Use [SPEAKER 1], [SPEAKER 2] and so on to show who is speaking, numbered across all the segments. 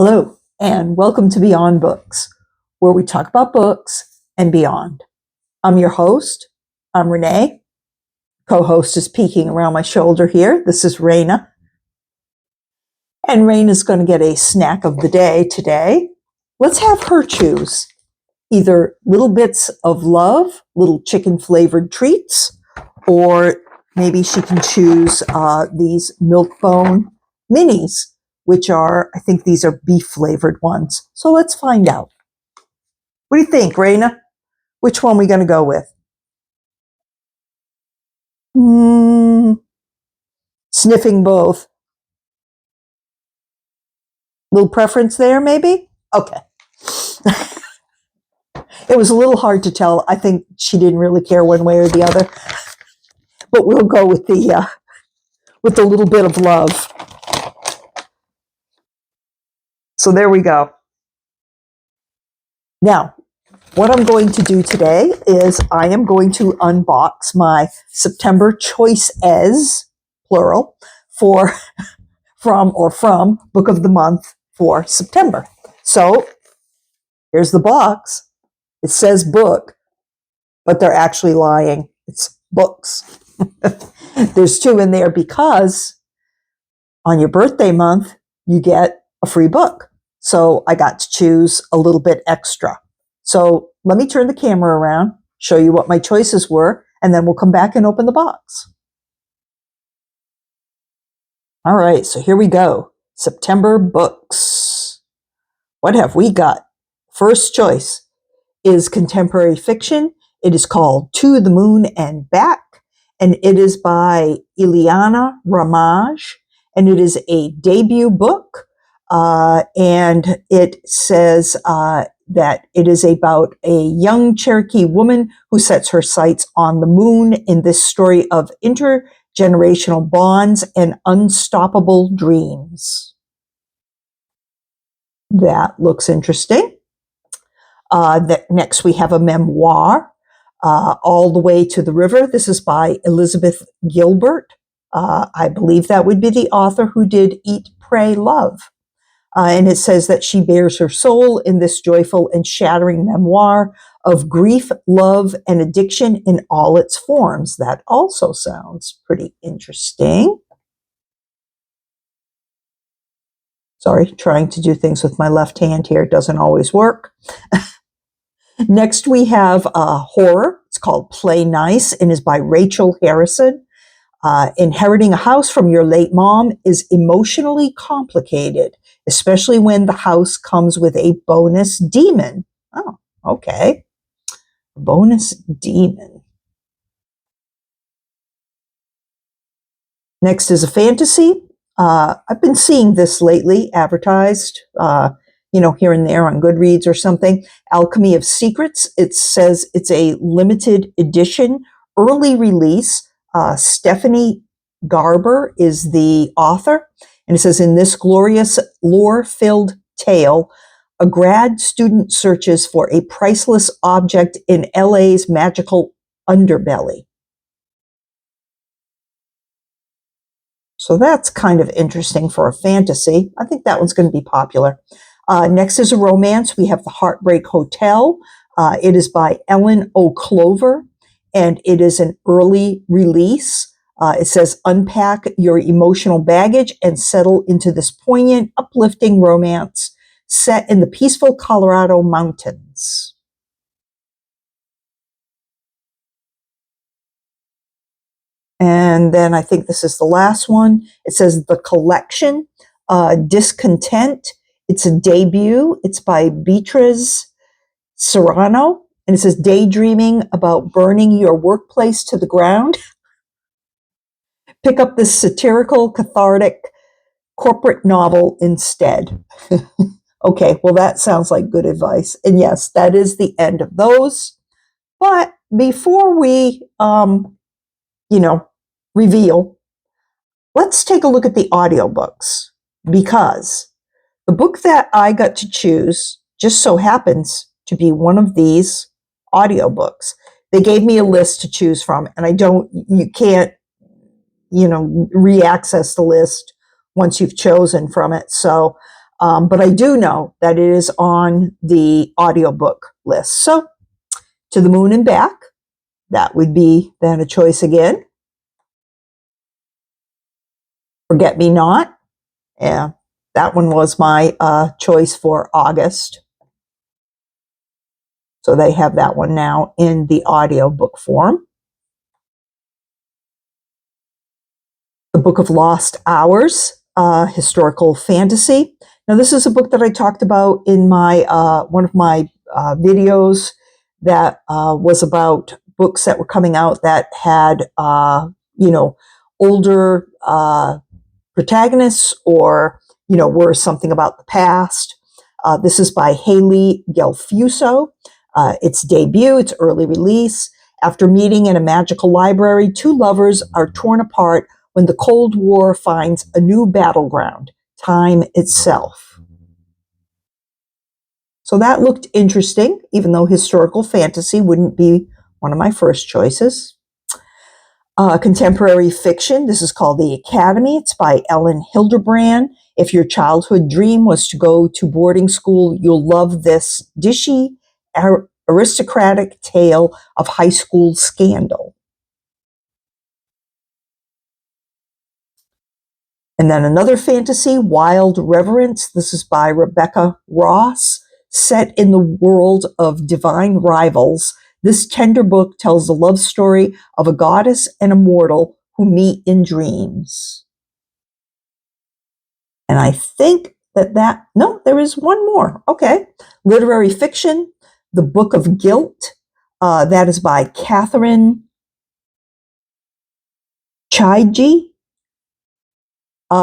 [SPEAKER 1] Hello, and welcome to Beyond Books, where we talk about books and beyond. I'm your host. I'm Renee. Co-host is peeking around my shoulder here. This is Raina. And Raina's going to get a snack of the day today. Let's have her choose either little bits of love, little chicken-flavored treats, or maybe she can choose these Milk-Bone minis, which are, I think these are beef-flavored ones. So let's find out. What do you think, Raina? Which one are we going to go with? Sniffing both. Little preference there, maybe? Okay. It was a little hard to tell. I think she didn't really care one way or the other. But we'll go with the little bit of love. So there we go. Now, what I'm going to do today is I am going to unbox my September choices, plural, from Book of the Month for September. So here's the box. It says book, but they're actually lying. It's books. There's two in there because on your birthday month, you get a free book. So I got to choose a little bit extra. So let me turn the camera around, show you what my choices were, and then we'll come back and open the box. All right, so here we go. September books. What have we got? First choice is contemporary fiction. It is called To the Moon and Back, and it is by Ileana Ramaj, and it is a debut book. And it says that it is about a young Cherokee woman who sets her sights on the moon in this story of intergenerational bonds and unstoppable dreams. That looks interesting. Next, we have a memoir, All the Way to the River. This is by Elizabeth Gilbert. I believe that would be the author who did Eat, Pray, Love. And it says that she bears her soul in this joyful and shattering memoir of grief, love, and addiction in all its forms. That also sounds pretty interesting. Sorry, trying to do things with my left hand here doesn't always work. Next, we have horror. It's called Play Nice and is by Rachel Harrison. Inheriting a house from your late mom is emotionally complicated, especially when the house comes with a bonus demon. Oh, okay. Bonus demon. Next is a fantasy. I've been seeing this lately advertised, here and there on Goodreads or something. Alchemy of Secrets. It says it's a limited edition, early release. Stephanie Garber is the author. And it says, in this glorious lore-filled tale, a grad student searches for a priceless object in LA's magical underbelly. So that's kind of interesting for a fantasy. I think that one's going to be popular. Next is a romance. We have The Heartbreak Hotel. It is by Ellen O'Clover, and it is an early release. It says, unpack your emotional baggage and settle into this poignant, uplifting romance set in the peaceful Colorado mountains. And then I think this is the last one. It says The Collection, Discontent. It's a debut. It's by Beatriz Serrano. And it says, daydreaming about burning your workplace to the ground. Pick up this satirical, cathartic corporate novel instead. Okay, well, that sounds like good advice. And yes, that is the end of those. But before we, reveal, let's take a look at the audiobooks, because the book that I got to choose just so happens to be one of these audiobooks. They gave me a list to choose from, and you can't re-access the list once you've chosen from it. So But I do know that it is on the audiobook list. So, To the Moon and Back, that would be then a choice again. Forget Me Not. Yeah, that one was my choice for August. So they have that one now in the audiobook form. The Book of Lost Hours, historical fantasy. Now, this is a book that I talked about in my one of my videos that was about books that were coming out that had, older protagonists or, were something about the past. This is by Haley Gelfuso. Its debut, its early release. After meeting in a magical library, two lovers are torn apart when the Cold War finds a new battleground, time itself. So that looked interesting, even though historical fantasy wouldn't be one of my first choices. Contemporary fiction, this is called The Academy. It's by Ellen Hilderbrand. If your childhood dream was to go to boarding school, you'll love this dishy, aristocratic tale of high school scandal. And then another fantasy, Wild Reverence. This is by Rebecca Ross. Set in the world of divine rivals, this tender book tells the love story of a goddess and a mortal who meet in dreams. And I think no, there is one more. Okay. Literary fiction, The Book of Guilt. That is by Catherine Chaiji.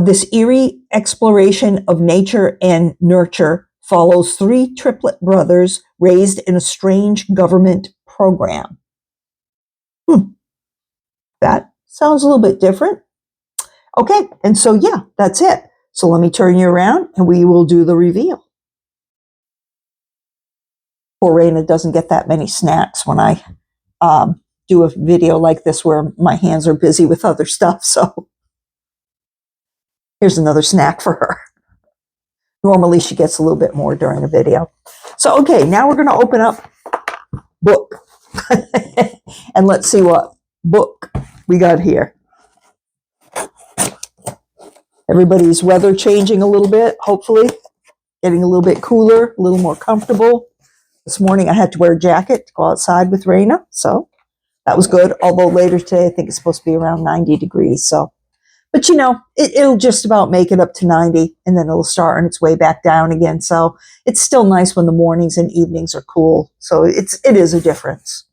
[SPEAKER 1] This eerie exploration of nature and nurture follows three triplet brothers raised in a strange government program. That sounds a little bit different. Okay, and so yeah, that's it. So let me turn you around and we will do the reveal. Poor Raina doesn't get that many snacks when I do a video like this where my hands are busy with other stuff. So here's another snack for her. Normally she gets a little bit more during a video. So, okay, now we're going to open up book. And let's see what book we got here. Everybody's weather changing a little bit, hopefully. Getting a little bit cooler, a little more comfortable. This morning I had to wear a jacket to go outside with Raina, so that was good. Although later today I think it's supposed to be around 90 degrees. So, but it'll just about make it up to 90 and then it'll start on its way back down again. So it's still nice when the mornings and evenings are cool. So it is a difference.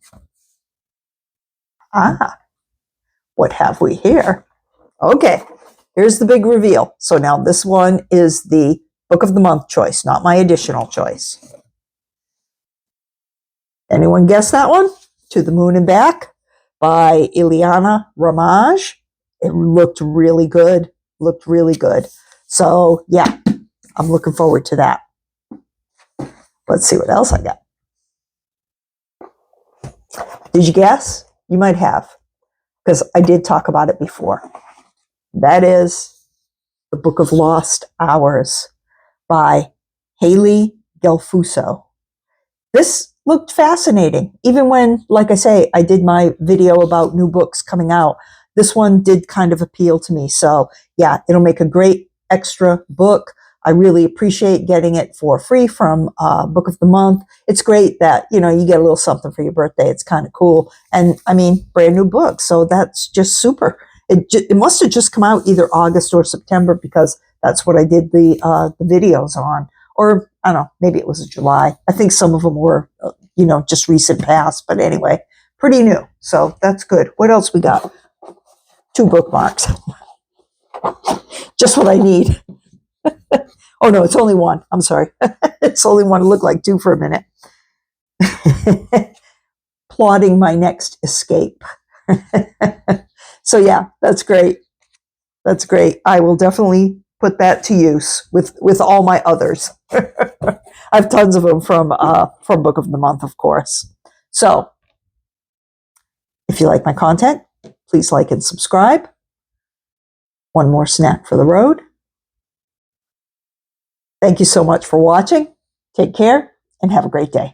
[SPEAKER 1] What have we here? Okay, here's the big reveal. So now this one is the Book of the Month choice, not my additional choice. Anyone guess that one? To the Moon and Back by Ileana Ramaj. It looked really good. So yeah, I'm looking forward to that. Let's see what else I got. Did you guess? You might have, because I did talk about it before. That is The Book of Lost Hours by Haley Gelfuso. This looked fascinating. Even when, like I say, I did my video about new books coming out, this one did kind of appeal to me. So yeah, it'll make a great extra book. I really appreciate getting it for free from Book of the Month. It's great that, you get a little something for your birthday. It's kind of cool. And I mean, brand new book. So that's just super. It must have just come out either August or September because that's what I did the videos on. Or I don't know, maybe it was July. I think some of them were, just recent past. But anyway, pretty new. So that's good. What else we got? 2 bookmarks. Just what I need. Oh no, it's only one. I'm sorry. It's only one. It looked like 2 for a minute. Plotting my next escape. So yeah, that's great. That's great. I will definitely put that to use with all my others. I have tons of them from Book of the Month, of course. So if you like my content, please like and subscribe. One more snack for the road. Thank you so much for watching. Take care and have a great day.